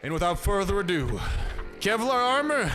And without further ado, Kevlar armor,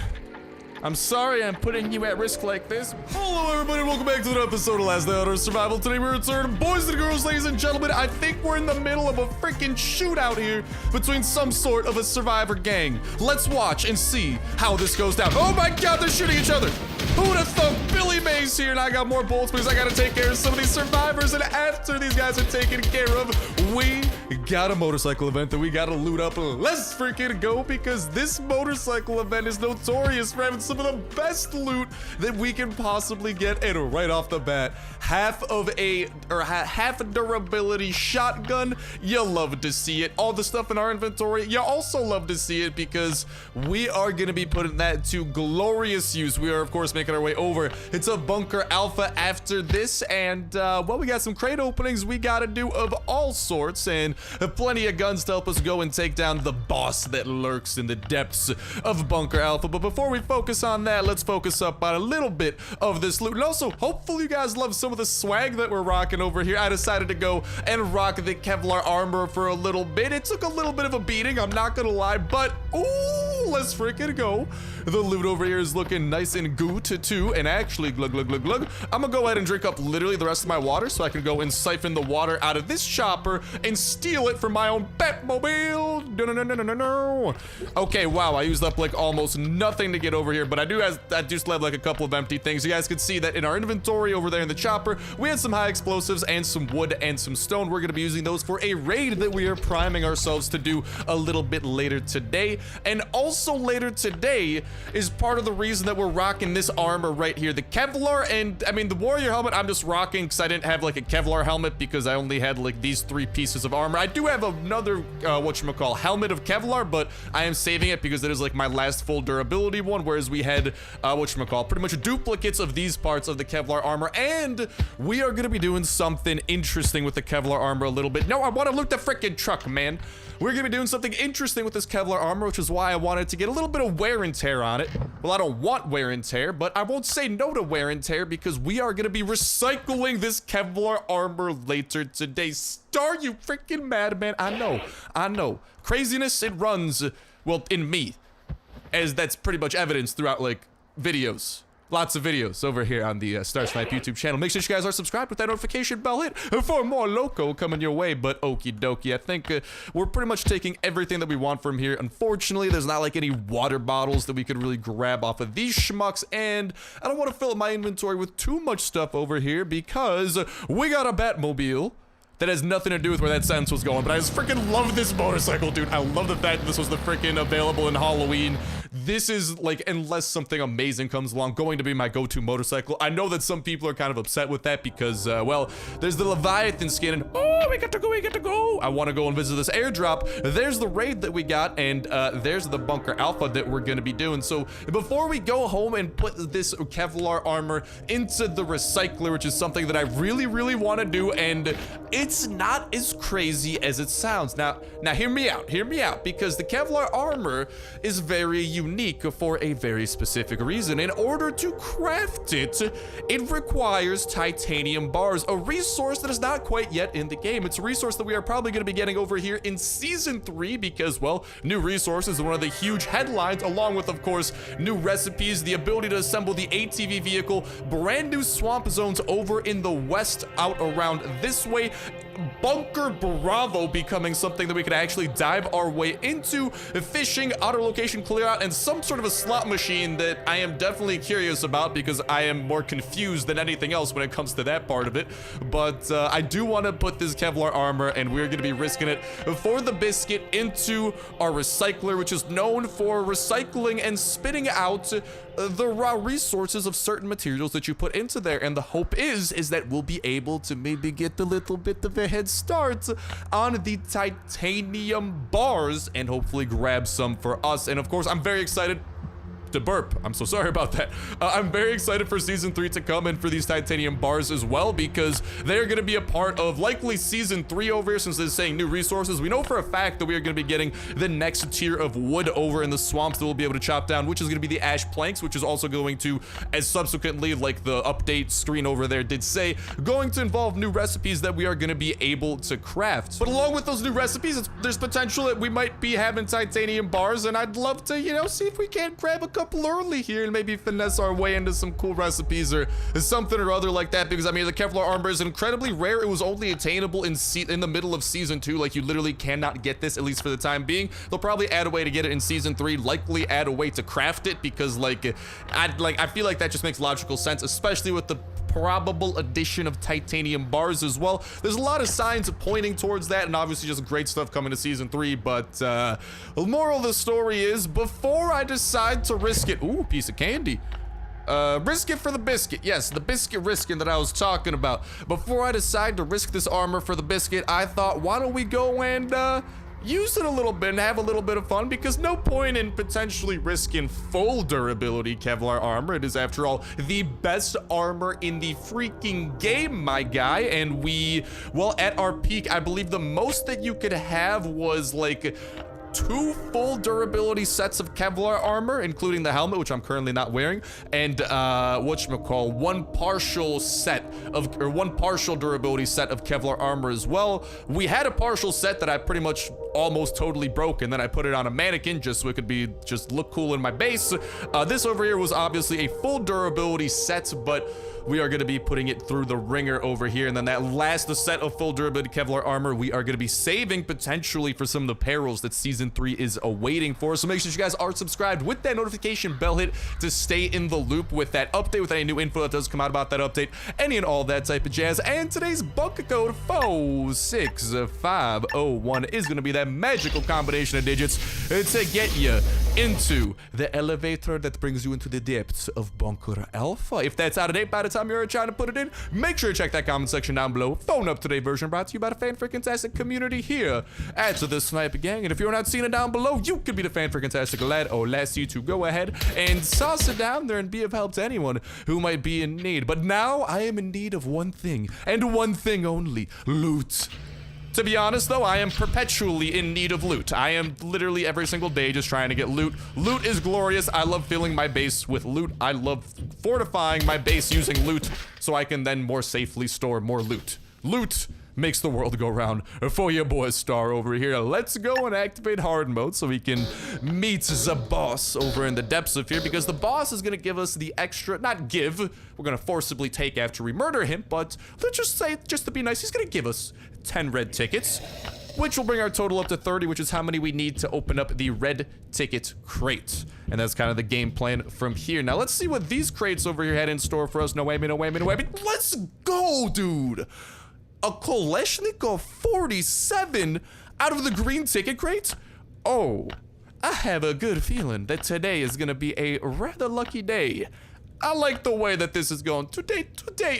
I'm sorry I'm putting you at risk like this. Hello everybody, welcome back to another episode of Last Day on Earth Survival. Today we return, boys and girls, ladies and gentlemen. I think we're in the middle of a freaking shootout here between some sort of a survivor gang. Let's watch and see how this goes down. Oh my god, they're shooting each other. Who would have thought Billy Mays here? And I got more bolts because I gotta take care of some of these survivors. And after these guys are taken care of, we got a motorcycle event that we gotta loot up. Let's freaking go, because this motorcycle event is notorious for having some of the best loot that we can possibly get. And right off the bat, half a durability shotgun. You love to see it. All the stuff in our inventory, you also love to see it, because we are gonna be putting that to glorious use. We are of course making our way over. It's a bunker alpha after this, and well, we got some crate openings we gotta do of all sorts, and plenty of guns to help us go and take down the boss that lurks in the depths of bunker alpha. But before we focus on that, let's focus up on a little bit of this loot, and also hopefully you guys love some of the swag that we're rocking over here. I decided to go and rock the Kevlar armor for a little bit. It took a little bit of a beating, I'm not gonna lie, but ooh, let's freaking go. The loot over here is looking nice and good too, and actually, glug. I'm gonna go ahead and drink up literally the rest of my water so I can go and siphon the water out of this chopper and steal it for my own Batmobile. No. Okay, wow, I used up like almost nothing to get over here, but I do still have like a couple of empty things. You guys can see that in our inventory over there in the chopper, we had some high explosives and some wood and some stone. We're gonna be using those for a raid that we are priming ourselves to do a little bit later today. And also later today is part of the reason that we're rocking this armor right here, the Kevlar. And I mean, the warrior helmet I'm just rocking because I didn't have like a Kevlar helmet, because I only had like these 3 pieces of armor. I do have another whatchamacall helmet of Kevlar, but I am saving it because it is like my last full durability one, whereas we had whatchamacall pretty much duplicates of these parts of the Kevlar armor. And we are gonna be doing something interesting with the Kevlar armor a little bit. No, I want to loot the freaking truck, man. We're gonna be doing something interesting with this Kevlar armor, which is why I wanted to get a little bit of wear and tear on it. Well, I don't want wear and tear, but I won't say no to wear and tear, because we are gonna be recycling this Kevlar armor later today. Star, you freaking madman. I know. Craziness, it runs, well, in me, as that's pretty much evidenced throughout, like, videos. Lots of videos over here on the Starsnipe YouTube channel. Make sure you guys are subscribed with that notification bell hit for more loco coming your way. But okie dokie, I think we're pretty much taking everything that we want from here. Unfortunately, there's not like any water bottles that we could really grab off of these schmucks, and I don't want to fill up my inventory with too much stuff over here, because we got a Batmobile that has nothing to do with where that sentence was going. But I just freaking love this motorcycle, dude. I love the fact that this was the freaking available in Halloween. This is like, unless something amazing comes along, going to be my go-to motorcycle. I know that some people are kind of upset with that because, well, there's the Leviathan skin, and oh, we get to go. I want to go and visit this airdrop. There's the raid that we got, and there's the bunker alpha that we're going to be doing. So before we go home and put this Kevlar armor into the recycler, which is something that I really want to do, and it's not as crazy as it sounds. Now hear me out, because the Kevlar armor is very unique for a very specific reason. In order to craft it, it requires titanium bars, a resource that is not quite yet in the game. It's a resource that we are probably going to be getting over here in season 3, because, well, new resources are one of the huge headlines, along with, of course, new recipes, the ability to assemble the ATV vehicle, brand new swamp zones over in the west out around this way, Bunker Bravo becoming something that we could actually dive our way into, fishing, auto location clear out, and some sort of a slot machine that I am definitely curious about, because I am more confused than anything else when it comes to that part of it. But I do want to put this Kevlar armor, and we're going to be risking it for the biscuit, into our recycler, which is known for recycling and spitting out the raw resources of certain materials that you put into there. And the hope is that we'll be able to maybe get a little bit of a head start on the titanium bars and hopefully grab some for us. And of course, I'm very excited to burp. I'm so sorry about that. I'm very excited for Season 3 to come and for these titanium bars as well, because they're going to be a part of likely Season 3 over here, since it's saying new resources. We know for a fact that we are going to be getting the next tier of wood over in the swamps that we'll be able to chop down, which is going to be the ash planks, which is also going to, as subsequently, like the update screen over there did say, going to involve new recipes that we are going to be able to craft. But along with those new recipes, there's potential that we might be having titanium bars, and I'd love to, you know, see if we can't grab a couple early here and maybe finesse our way into some cool recipes or something or other like that, because I mean the Kevlar armor is incredibly rare. It was only attainable in the middle of Season 2. Like, you literally cannot get this, at least for the time being. They'll probably add a way to get it in Season 3, likely add a way to craft it, because I feel like that just makes logical sense, especially with the probable addition of titanium bars as well. There's a lot of signs pointing towards that, and obviously just great stuff coming to Season 3, but the moral of the story is, before I decide to risk it, ooh, piece of candy, risk it for the biscuit. Yes, the biscuit risking that I was talking about. Before I decide to risk this armor for the biscuit, I thought, why don't we go and use it a little bit and have a little bit of fun, because no point in potentially risking full durability Kevlar armor. It is, after all, the best armor in the freaking game, my guy. And well, at our peak, I believe the most that you could have was like 2 full durability sets of Kevlar armor, including the helmet, which I'm currently not wearing, and whatchamacall, one partial durability set of Kevlar armor as well. We had a partial set that I pretty much almost totally broke, and then I put it on a mannequin just so it could just look cool in my base. This over here was obviously a full durability set, but we are going to be putting it through the ringer over here. And then that last set of full durability Kevlar armor, we are going to be saving potentially for some of the perils that Season 3 is awaiting for. So make sure you guys are subscribed with that notification bell hit to stay in the loop with that update, with any new info that does come out about that update, any and all that type of jazz. And today's bunker code 46501 is going to be that magical combination of digits to get you into the elevator that brings you into the depths of Bunker Alpha. If that's out of date by the time you're trying to put it in, make sure to check that comment section down below. Phone up today version brought to you by the fan-freaking-tastic community here at the Snipe Gang. And if you're not seeing it down below, you could be the fan-freaking-tastic lad or lassie to go ahead and sauce it down there and be of help to anyone who might be in need. But now I am in need of one thing, and one thing only: loot. To be honest, though, I am perpetually in need of loot. I am literally every single day just trying to get loot. Loot is glorious. I love filling my base with loot. I love fortifying my base using loot so I can then more safely store more loot. Loot makes the world go round. For your boy Star over here, let's go and activate hard mode so we can meet the boss over in the depths of here, because the boss is going to give us the extra, not give, we're going to forcibly take after we murder him, but let's just say, just to be nice, he's going to give us 10 red tickets, which will bring our total up to 30, which is how many we need to open up the red ticket crate. And that's kind of the game plan from here. Now let's see what these crates over here had in store for us. No whammy, no whammy, no whammy. Let's go, dude. A Kalashnikov 47 out of the green ticket crate? Oh, I have a good feeling that today is gonna be a rather lucky day. I like the way that this is going. Today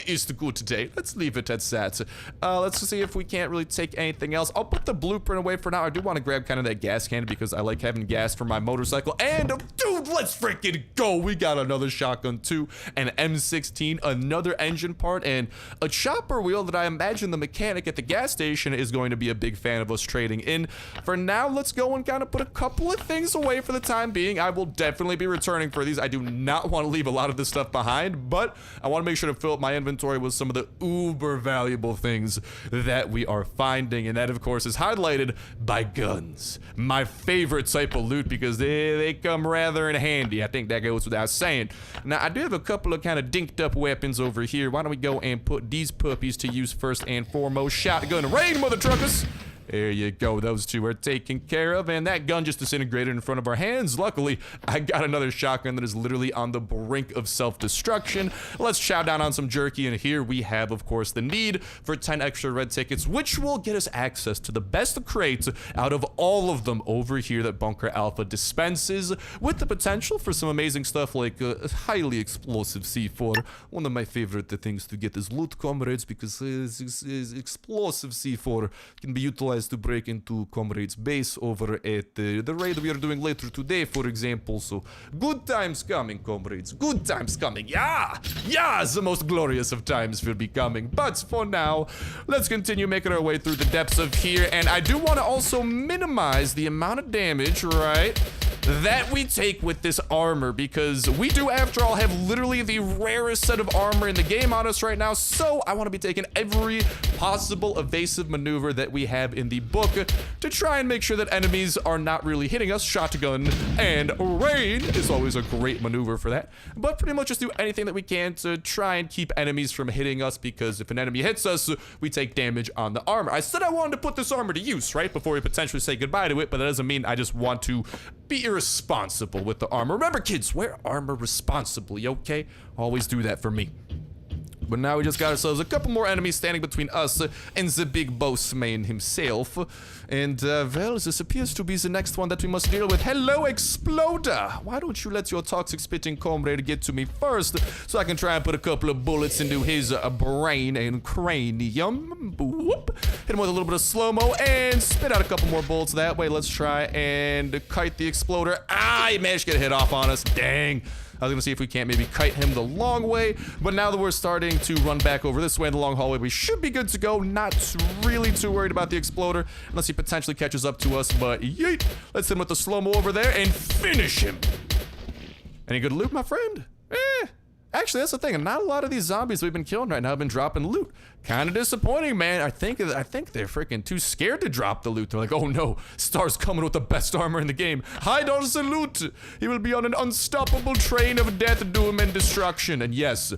is the good day. Let's leave it at that. Let's see if we can't really take anything else. I'll put the blueprint away for now. I do want to grab kind of that gas can because I like having gas for my motorcycle. And, dude, let's freaking go. We got another shotgun too, an M16, another engine part, and a chopper wheel that I imagine the mechanic at the gas station is going to be a big fan of us trading in. For now, let's go and kind of put a couple of things away for the time being. I will definitely be returning for these. I do not want to leave a lot of this stuff behind, but I want to make sure to fill up my inventory with some of the uber valuable things that we are finding, and that of course is highlighted by guns, my favorite type of loot, because they come rather in handy. I think that goes without saying. Now I do have a couple of kind of dinked up weapons over here. Why don't we go and put these puppies to use first and foremost? Shotgun rain, mother truckers. There you go, those two are taken care of, and that gun just disintegrated in front of our hands. Luckily, I got another shotgun that is literally on the brink of self-destruction. Let's chow down on some jerky, and here we have, of course, the need for 10 extra red tickets, which will get us access to the best crates out of all of them over here that Bunker Alpha dispenses, with the potential for some amazing stuff like highly explosive C4. One of my favorite things to get is loot, comrades, because explosive C4 can be utilized tries to break into Comrade's base over at the raid we are doing later today, for example. So, good times coming, comrades. Good times coming. Yeah! Yeah! The most glorious of times will be coming. But for now, let's continue making our way through the depths of here. And I do want to also minimize the amount of damage, right, that we take with this armor, because we do, after all, have literally the rarest set of armor in the game on us right now. So I want to be taking every possible evasive maneuver that we have in the book to try and make sure that enemies are not really hitting us. Shotgun and rain is always a great maneuver for that, but pretty much just do anything that we can to try and keep enemies from hitting us, because if an enemy hits us, we take damage on the armor. I said I wanted to put this armor to use, right, before we potentially say goodbye to it, but that doesn't mean I just want to be irresponsible with the armor. Remember, kids, wear armor responsibly, okay? Always do that for me. But now we just got ourselves a couple more enemies standing between us and the big boss man himself. And, well, this appears to be the next one that we must deal with. Hello, Exploder! Why don't you let your toxic spitting comrade get to me first, so I can try and put a couple of bullets into his brain and cranium. Whoop. Hit him with a little bit of slow-mo and spit out a couple more bullets that way. Let's try and kite the Exploder. Ah, he managed to get a hit off on us. Dang. I was gonna see if we can't maybe kite him the long way, but now that we're starting to run back over this way in the long hallway, we should be good to go. Not really too worried about the Exploder, unless he potentially catches up to us, but yeet! Let's hit him with the slow-mo over there and finish him. Any good loot, my friend? Actually, that's the thing. Not a lot of these zombies we've been killing right now have been dropping loot. Kind of disappointing, man. I think they're freaking too scared to drop the loot. They're like, oh no, Star's coming with the best armor in the game. Hide all the loot. He will be on an unstoppable train of death, doom, and destruction. And yes,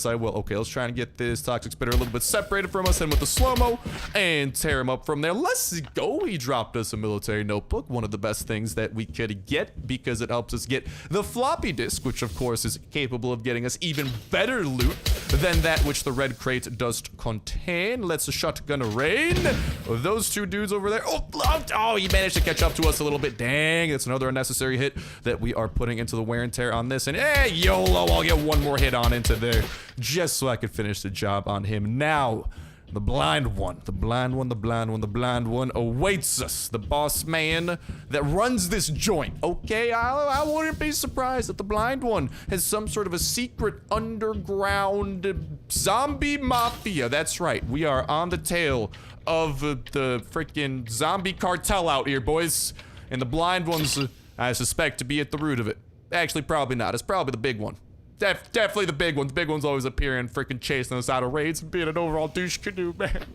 I will. Okay, let's try and get this toxic spitter a little bit separated from us, and with the slow-mo, and tear him up from there. Let's go. He dropped us a military notebook, one of the best things that we could get, because it helps us get the floppy disk, which of course is capable of getting us even better loot than that which the red crate does contain. Let's shotgun a rain. Those two dudes over there. Oh, he managed to catch up to us a little bit. Dang, that's another unnecessary hit that we are putting into the wear and tear on this. And YOLO, I'll get one more hit on into there just so I could finish the job on him. Now, the blind one awaits us. The boss man that runs this joint. Okay, I wouldn't be surprised if the blind one has some sort of a secret underground zombie mafia. That's right. We are on the tail of the freaking zombie cartel out here, boys. And the blind one's, I suspect, to be at the root of it. Actually, probably not. It's probably the big one. Definitely the big one. The big one's always appearing, freaking chasing us out of raids and being an overall douche canoe, man.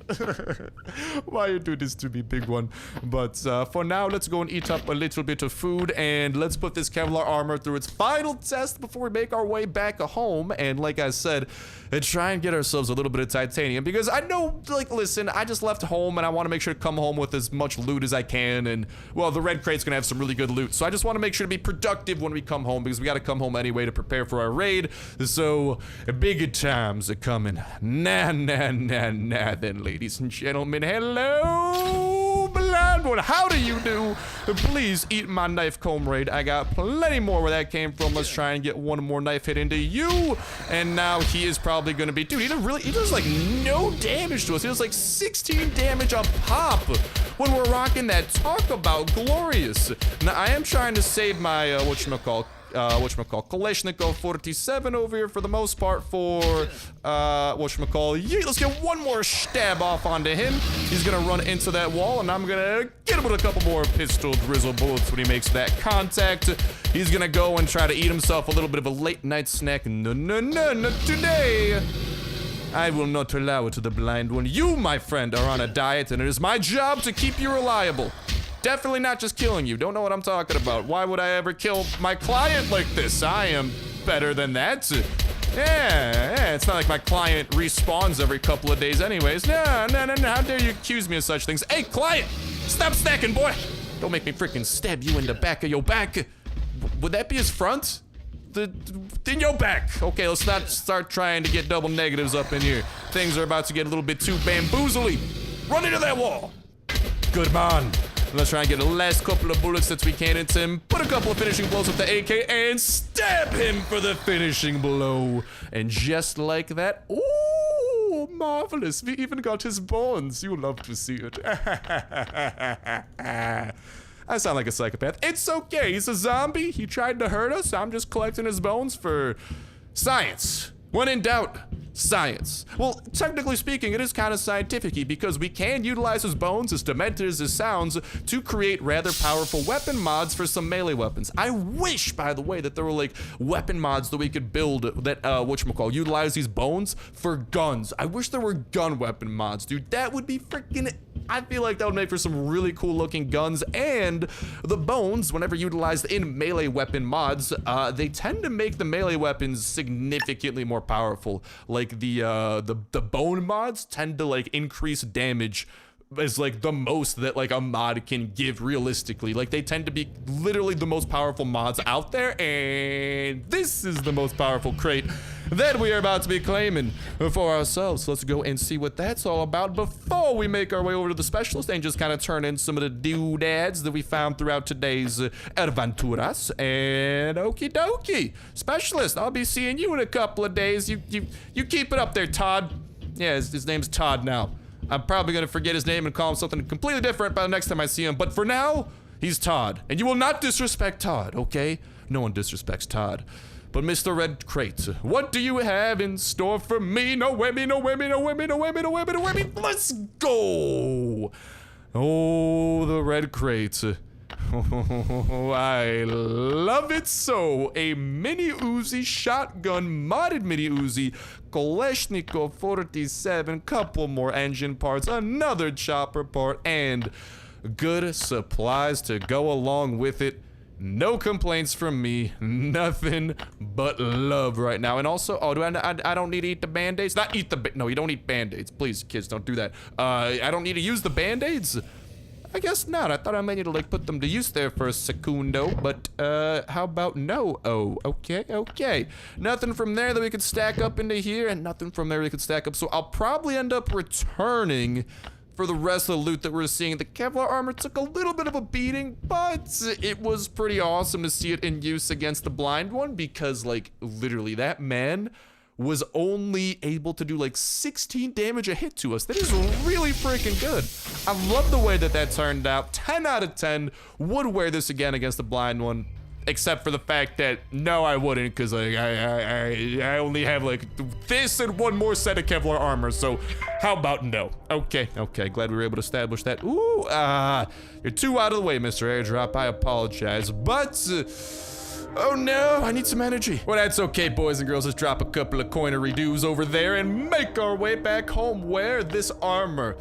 Why you do this to me, big one? But for now, let's go and eat up a little bit of food, and let's put this Kevlar armor through its final test before we make our way back home. And like I said, try and get ourselves a little bit of titanium, because I know, like, listen, I just left home and I want to make sure to come home with as much loot as I can. And well, the red crate's gonna have some really good loot, so I just want to make sure to be productive when we come home, because we got to come home anyway to prepare for our raid. So big times are coming. Nah, then, ladies and gentlemen. Hello, blind one. How do you do? Please eat my knife, comrade. I got plenty more where that came from. Let's try and get one more knife hit into you. And now he is probably gonna be, dude, he does like no damage to us. He does like 16 damage a pop when we're rocking that. Talk about glorious. Now I am trying to save my Kalashnikov 47 over here for the most part for let's get one more stab off onto him. He's gonna run into that wall, and I'm gonna get him with a couple more pistol drizzle bullets when he makes that contact. He's gonna go and try to eat himself a little bit of a late night snack. No, not today. I will not allow it to the blind one. You, my friend, are on a diet, and it is my job to keep you reliable. Definitely not just killing you. Don't know what I'm talking about. Why would I ever kill my client like this? I am better than that. Yeah, it's not like my client respawns every couple of days anyways. No. How dare you accuse me of such things? Hey, client, stop stacking, boy. Don't make me freaking stab you in the back of your back. Would that be his front? In your back. Okay, let's not start trying to get double negatives up in here. Things are about to get a little bit too bamboozly. Run into that wall. Good man. Let's try and get the last couple of bullets that we can into him. Put a couple of finishing blows with the AK and stab him for the finishing blow. And just like that, ooh, Oh, marvelous. We even got his bones. You'll love to see it. I sound like a psychopath. It's okay. He's a zombie. He tried to hurt us. I'm just collecting his bones for science. When in doubt, science. Well, technically speaking, it is kind of scientific-y because we can utilize his bones, as demented as his sounds, to create rather powerful weapon mods for some melee weapons. I wish, by the way, that there were like weapon mods that we could build that, utilize these bones for guns. I wish there were gun weapon mods, dude. That would be freaking... I feel like that would make for some really cool looking guns, and the bones, whenever utilized in melee weapon mods, they tend to make the melee weapons significantly more powerful. Like the bone mods tend to like increase damage as like the most that like a mod can give realistically. Like they tend to be literally the most powerful mods out there, and this is the most powerful crate that we are about to be claiming for ourselves. So let's go and see what that's all about before we make our way over to the specialist and just kind of turn in some of the doodads that we found throughout today's aventuras. And okie dokie, specialist, I'll be seeing you in a couple of days. You keep it up there, Todd. Yeah, his name's Todd now. I'm probably gonna forget his name and call him something completely different by the next time I see him, but for now, he's Todd. And you will not disrespect Todd, okay? No one disrespects Todd. But Mr. Red Crate, what do you have in store for me? No whammy, no whammy, no whammy, no whammy, no whammy, no whammy. Let's go! Oh, the Red Crate. Oh, I love it so. A mini Uzi shotgun, modded mini Uzi, Kalashnikov 47, couple more engine parts, another chopper part, and good supplies to go along with it. No complaints from me, nothing but love right now. And also, oh, I don't need to eat the band-aids? Not eat the, no, you don't eat band-aids. Please, kids, don't do that. I don't need to use the band-aids? I guess not. I thought I might need to like put them to use there for a secundo, but how about no? Oh, okay. Nothing from there that we could stack up into here, and nothing from there we could stack up. So I'll probably end up returning for the rest of the loot that we're seeing. The Kevlar armor took a little bit of a beating, but it was pretty awesome to see it in use against the blind one, because like literally that man was only able to do like 16 damage a hit to us. That is really freaking good. I love the way that turned out. 10 out of 10. Would wear this again against the blind one, except for the fact that no, I wouldn't, because like I only have like this and one more set of Kevlar armor. So how about no? Okay. Glad we were able to establish that. Ooh, you're too out of the way, Mr. Airdrop. I apologize, but oh no, I need some energy. Well, that's okay, boys and girls. Let's drop a couple of coinery dues over there and make our way back home, where this armor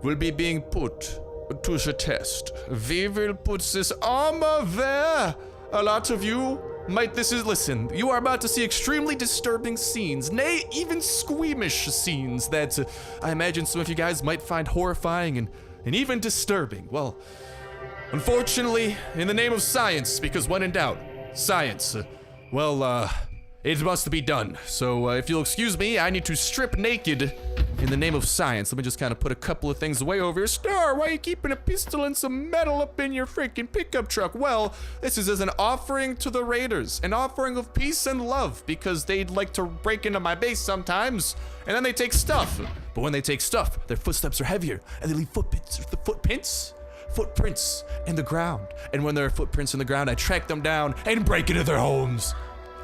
will be being put to the test. We will put this armor there. A lot of you might, listen, you are about to see extremely disturbing scenes, nay, even squeamish scenes that I imagine some of you guys might find horrifying and even disturbing. Well, unfortunately, in the name of science, because when in doubt, science, well, it must be done. So if you'll excuse me, I need to strip naked in the name of science. Let me just kind of put a couple of things away over here. Star, why are you keeping a pistol and some metal up in your freaking pickup truck? Well, this is as an offering to the raiders, an offering of peace and love, because they'd like to break into my base sometimes, and then they take stuff. But when they take stuff, their footsteps are heavier, and they leave footprints in the ground. And when there are footprints in the ground, I track them down and break into their homes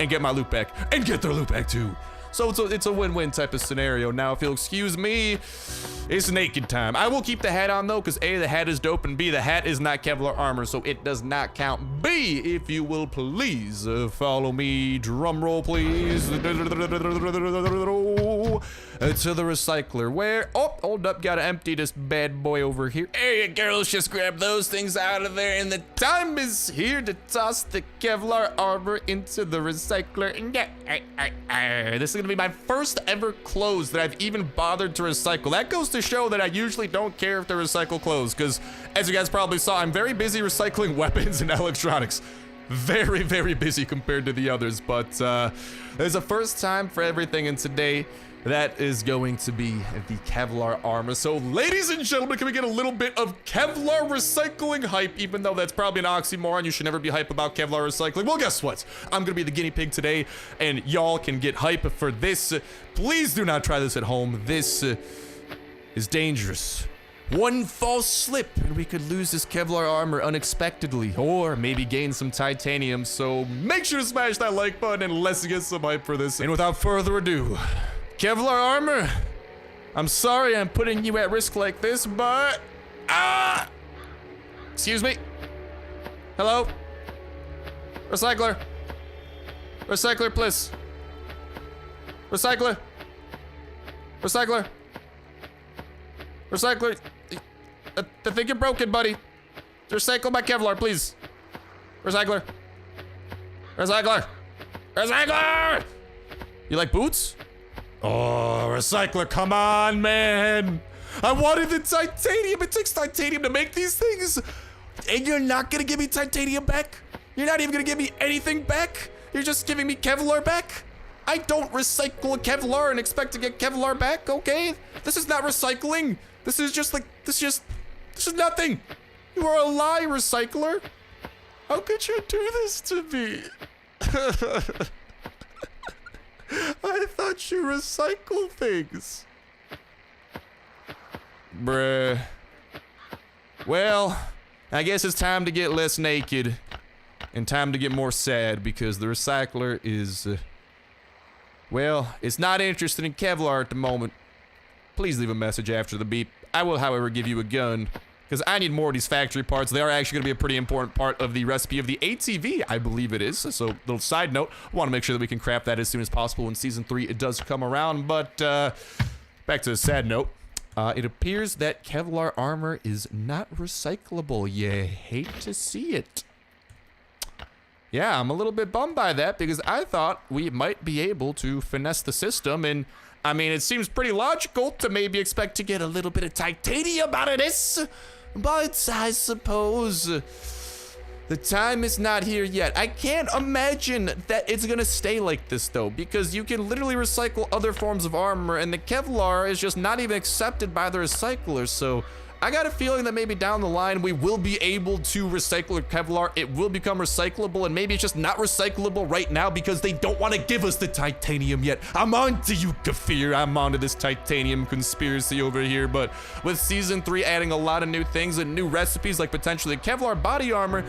and get my loot back and get their loot back too. So it's a win-win type of scenario. Now, if you'll excuse me, it's naked time. I will keep the hat on though, because A, the hat is dope, and B, the hat is not Kevlar armor, so it does not count. B, if you will please follow me, drum roll please, to the recycler, where, oh, hold up, gotta empty this bad boy over here. Hey, girls, just grab those things out of there, and the time is here to toss the Kevlar armor into the recycler. And yeah, this is gonna be my first ever clothes that I've even bothered to recycle. That goes to show that I usually don't care if they recycle clothes, because as you guys probably saw, I'm very busy recycling weapons and electronics. Very busy compared to the others, but there's a first time for everything, and today that is going to be the Kevlar armor. So, ladies and gentlemen, can we get a little bit of Kevlar recycling hype? Even though that's probably an oxymoron, you should never be hype about Kevlar recycling. Well, guess what? I'm gonna be the guinea pig today, and y'all can get hype for this. Please do not try this at home. This is dangerous. One false slip, and we could lose this Kevlar armor unexpectedly, or maybe gain some titanium. So make sure to smash that like button, and let's get some hype for this. And without further ado, Kevlar armor, I'm sorry I'm putting you at risk like this, but... Excuse me? Hello? Recycler? Recycler, please. Recycler? Recycler? Recycler? I think you're broken, buddy. Recycle my Kevlar, please. Recycler? Recycler? Recycler! You like boots? Oh, recycler, come on, man. I wanted the titanium. It takes titanium to make these things. And you're not gonna give me titanium back? You're not even gonna give me anything back? You're just giving me Kevlar back? I don't recycle Kevlar and expect to get Kevlar back, okay? This is not recycling. This is just like, this is nothing. You are a lie, recycler. How could you do this to me? I thought you recycle things. Bruh. Well, I guess it's time to get less naked and time to get more sad because the recycler is, well, it's not interested in Kevlar at the moment. Please leave a message after the beep. I will, however, give you a gun because I need more of these factory parts. They are actually going to be a pretty important part of the recipe of the ATV, I believe it is. So, little side note, I want to make sure that we can craft that as soon as possible when Season 3 it does come around. But, back to the sad note. It appears that Kevlar armor is not recyclable. You hate to see it. Yeah, I'm a little bit bummed by that because I thought we might be able to finesse the system. And, I mean, it seems pretty logical to maybe expect to get a little bit of titanium out of this. But I suppose the time is not here yet. I can't imagine that it's gonna stay like this though, because you can literally recycle other forms of armor and the Kevlar is just not even accepted by the recyclers. So I got a feeling that maybe down the line we will be able to recycle Kevlar. It will become recyclable, and maybe it's just not recyclable right now because they don't want to give us the titanium yet. I'm on to you, Kefir. I'm on to this titanium conspiracy over here. But with Season 3 adding a lot of new things and new recipes, like potentially Kevlar body armor,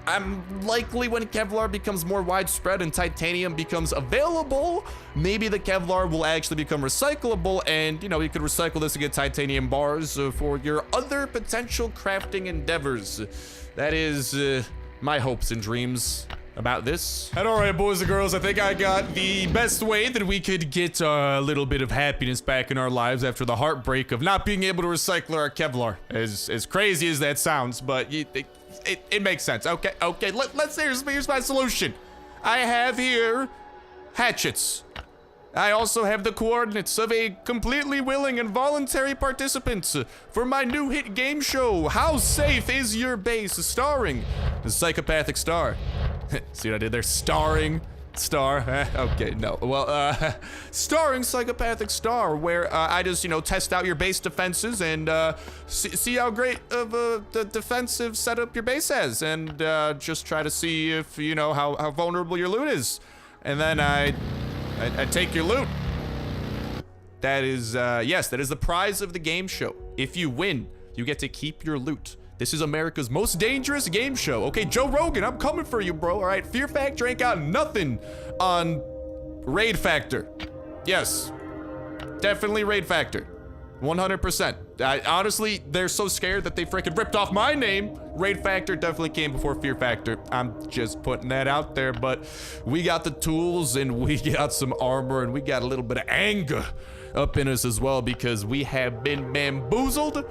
I'm likely when Kevlar becomes more widespread and titanium becomes available, maybe the Kevlar will actually become recyclable, and you know, you could recycle this to get titanium bars for your other potential crafting endeavors. That is my hopes and dreams about this. And all right, boys and girls, I think I got the best way that we could get a little bit of happiness back in our lives after the heartbreak of not being able to recycle our Kevlar. As crazy as that sounds, but it makes sense. Okay, here's my solution. I have here hatchets. I also have the coordinates of a completely willing and voluntary participant for my new hit game show, How Safe Is Your Base, starring the Psychopathic Star. See what I did there? Starring Star. Okay, no. Well, starring Psychopathic Star, where I just, you know, test out your base defenses and see how great of the defensive setup your base has, and just try to see if, you know, how vulnerable your loot is. And then I take your loot. That is, yes, that is the prize of the game show. If you win, you get to keep your loot. This is America's most dangerous game show. Okay, Joe Rogan, I'm coming for you, bro. All right, Fear Factor ain't got nothing on Raid Factor. Yes, definitely Raid Factor. 100%. Honestly, they're so scared that they freaking ripped off my name. Raid Factor definitely came before Fear Factor. I'm just putting that out there, but we got the tools and we got some armor and we got a little bit of anger up in us as well because we have been bamboozled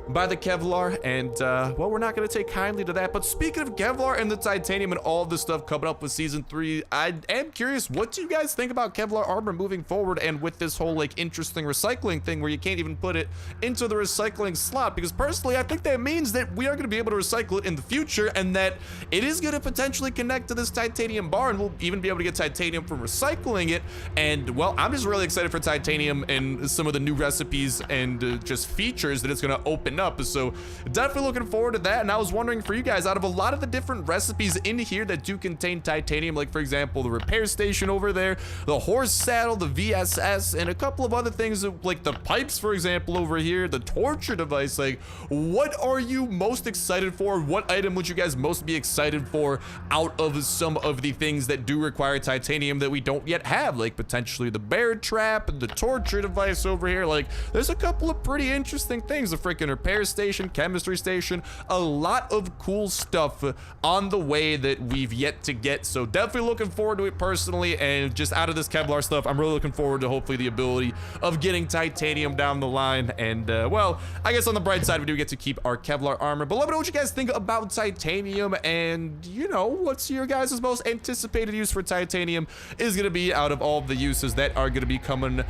by the Kevlar, and well, we're not gonna take kindly to that. But speaking of Kevlar and the titanium and all of this stuff coming up with season 3, I am curious, what do you guys think about Kevlar armor moving forward, and with this whole like interesting recycling thing where you can't even put it into the recycling slot? Because personally, I think that means that we are gonna be able to recycle it in the future, and that it is gonna potentially connect to this titanium bar, and we'll even be able to get titanium from recycling it. And well, I'm just really excited for titanium and some of the new recipes and just features that it's gonna open up. So definitely looking forward to that. And I was wondering for you guys, out of a lot of the different recipes in here that do contain titanium, like for example the repair station over there, the horse saddle, the VSS, and a couple of other things like the pipes, for example, over here, the torture device, like what are you most excited for? What item would you guys most be excited for out of some of the things that do require titanium that we don't yet have, like potentially the bear trap and the torture device over here? Like there's a couple of pretty interesting things, the freaking repair station, chemistry station, a lot of cool stuff on the way that we've yet to get. So definitely looking forward to it personally, and just out of this Kevlar stuff, I'm really looking forward to hopefully the ability of getting titanium down the line. And well, I guess on the bright side, we do get to keep our Kevlar armor. But let me know what you guys think about titanium, and you know, what's your guys' most anticipated use for titanium is gonna be out of all of the uses that are gonna be coming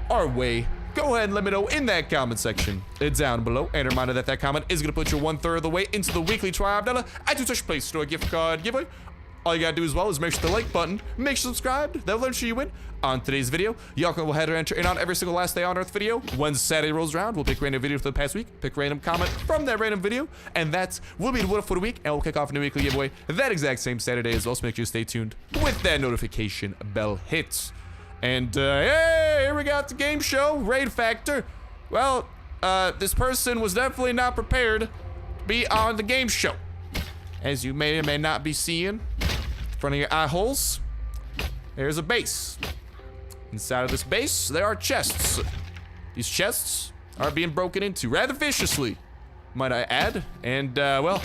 our way. Go ahead and let me know in that comment section down below. And a reminder that comment is going to put you 1/3 of the way into the weekly $12 iTunes Touch Play Store gift card giveaway. All you got to do as well is make sure the like button, make sure subscribed. That'll ensure you win on today's video. Y'all can go ahead and enter in on every single last day on Earth video. When Saturday rolls around, we'll pick random video for the past week, pick random comment from that random video, and that will be the winner for the week. And we'll kick off a new weekly giveaway that exact same Saturday as well. So make sure you stay tuned with that notification bell hits. And hey, here we got the game show, Raid Factor. Well, this person was definitely not prepared to be on the game show. As you may or may not be seeing in front of your eye holes, there's a base. Inside of this base, there are chests. These chests are being broken into rather viciously, might I add. And well,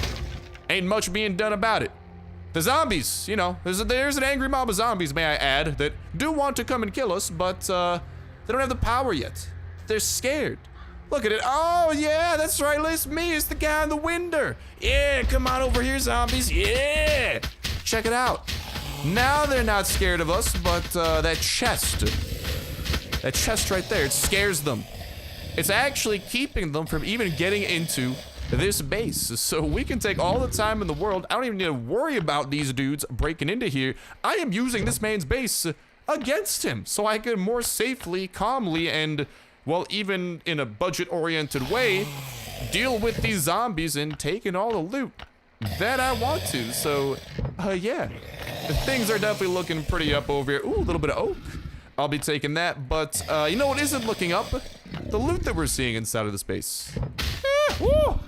ain't much being done about it. The zombies, you know, there's an angry mob of zombies, may I add, that do want to come and kill us, but they don't have the power yet. They're scared. Look at it. Oh, yeah, that's right. It's me. It's the guy in the window. Yeah, come on over here, zombies. Yeah. Check it out. Now they're not scared of us, but that chest right there, it scares them. It's actually keeping them from even getting into this base. So we can take all the time in the world. I don't even need to worry about these dudes breaking into here. I am using this man's base against him so I can more safely, calmly, and well, even in a budget-oriented way, deal with these zombies and taking all the loot that I want to. So yeah, things are definitely looking pretty up over here. Ooh, a little bit of oak. I'll be taking that. But you know what isn't looking up? The loot that we're seeing inside of the space. Woo!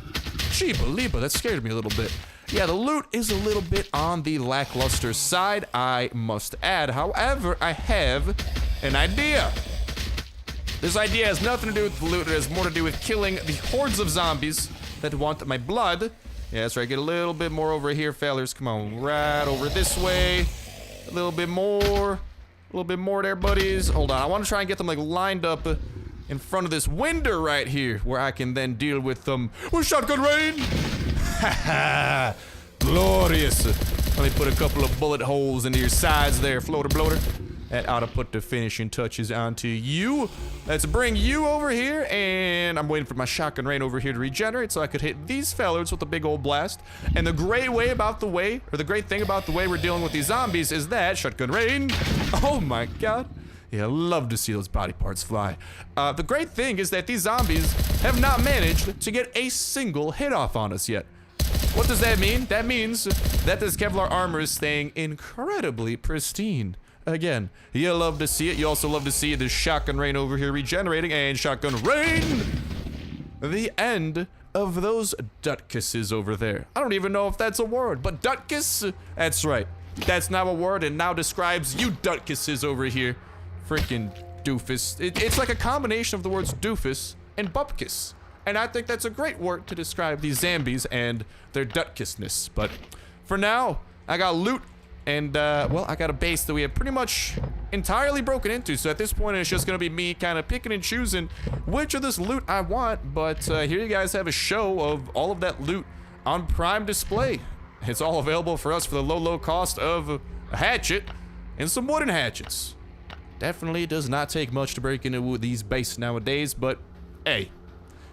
Jeeba-leeba, that scared me a little bit. Yeah, the loot is a little bit on the lackluster side, I must add. However, I have an idea. This idea has nothing to do with the loot. It has more to do with killing the hordes of zombies that want my blood. Yeah, that's right. Get a little bit more over here, fellas. Come on, right over this way. A little bit more. A little bit more there, buddies. Hold on. I want to try and get them, like, lined up in front of this window right here, where I can then deal with them with shotgun rain. Ha glorious. Let me put a couple of bullet holes into your sides there, floater bloater. That ought to put the finishing touches onto you. Let's bring you over here, and I'm waiting for my shotgun rain over here to regenerate so I could hit these fellas with a big old blast. And the great thing about the way we're dealing with these zombies is that shotgun rain. Oh my god. Yeah, I love to see those body parts fly. The great thing is that these zombies have not managed to get a single hit off on us yet. What does that mean? That means that this Kevlar armor is staying incredibly pristine. Again, you love to see it. You also love to see this shotgun rain over here regenerating, and shotgun rain! The end of those dutkises over there. I don't even know if that's a word, but dutkiss? That's right. That's now a word and now describes you dutkises over here. Freaking doofus. It's like a combination of the words doofus and bupkis. And I think that's a great word to describe these zombies and their dutkisness. But for now, I got loot. And, well, I got a base that we have pretty much entirely broken into. So at this point, it's just going to be me kind of picking and choosing which of this loot I want. But here you guys have a show of all of that loot on prime display. It's all available for us for the low cost of a hatchet and some wooden hatchets. Definitely does not take much to break into these bases nowadays, but hey,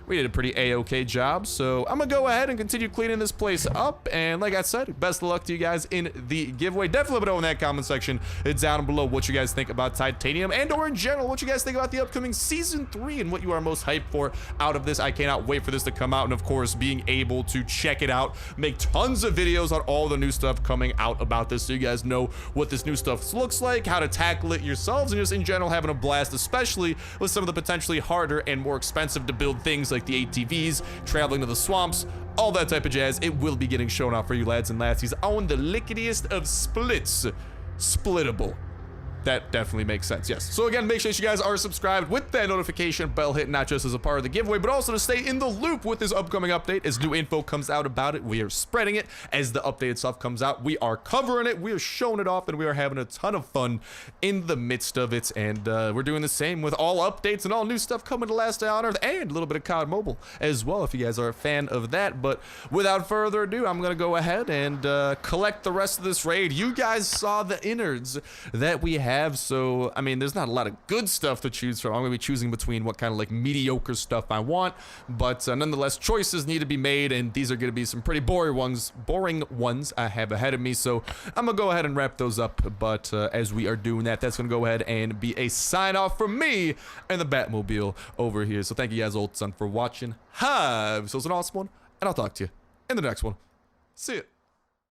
we did a pretty A-okay job, so I'm gonna go ahead and continue cleaning this place up, and like I said, best of luck to you guys in the giveaway. Definitely let me know in that comment section down below what you guys think about Titanium, and or in general, what you guys think about the upcoming Season 3, and what you are most hyped for out of this. I cannot wait for this to come out, and of course, being able to check it out, make tons of videos on all the new stuff coming out about this, so you guys know what this new stuff looks like, how to tackle it yourselves, and just in general, having a blast, especially with some of the potentially harder and more expensive to build things like the ATVs, traveling to the swamps, all that type of jazz. It will be getting shown off for you lads and lassies on the licketiest of splits. Splittable. That definitely makes sense, yes. So again, make sure you guys are subscribed with that notification bell hit, not just as a part of the giveaway, but also to stay in the loop with this upcoming update. As new info comes out about it, we are spreading it. As the updated stuff comes out, we are covering it, we are showing it off, and we are having a ton of fun in the midst of it. And we're doing the same with all updates and all new stuff coming to Last Day on Earth, and a little bit of COD Mobile as well, if you guys are a fan of that. But without further ado, I'm gonna go ahead and collect the rest of this raid. You guys saw the innards that we have. So I mean, there's not a lot of good stuff to choose from. I'm gonna be choosing between what kind of like mediocre stuff I want, but nonetheless, choices need to be made, and these are gonna be some pretty boring ones I have ahead of me. So I'm gonna go ahead and wrap those up. But as we are doing that, that's gonna go ahead and be a sign off from me and the Batmobile over here. So thank you guys, old son, for watching. Have so it's an awesome one, and I'll talk to you in the next one. See ya.